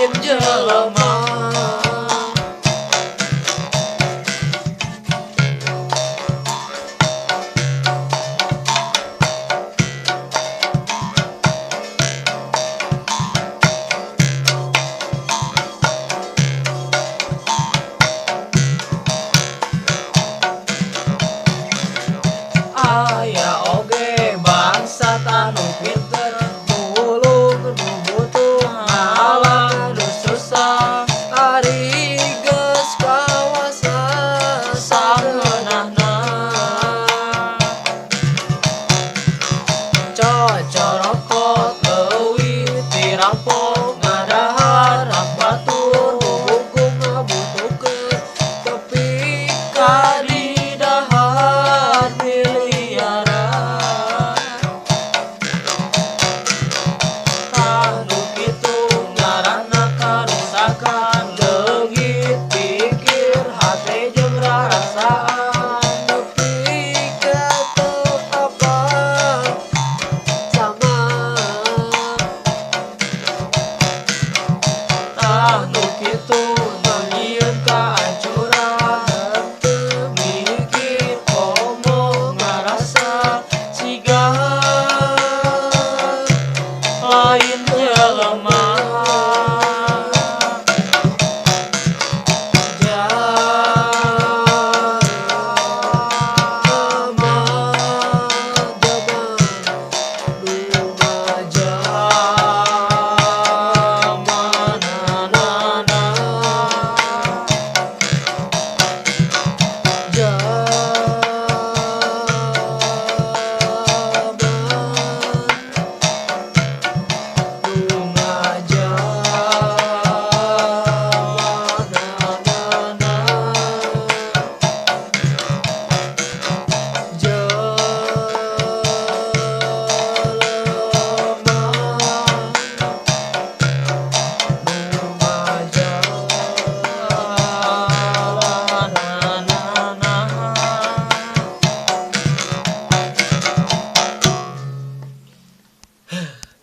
lain jelema. Aya oge bangsa tanu pinter, mulung nu butuh ngalah nu susah. Ari geus kawasa sangeunahna, cocorokot leuwih tirampok ngadahar hak batur hubung ngabutuhkeun tepi ka di dahar miliaran. Tanu kitu ngaranna karusakan, leungit pikir hate jeung rarasaan, nepi ka teu apa sama. Tanu kitu nyieun kahancuran, teu mikir komo ngarasa siga lain jelema.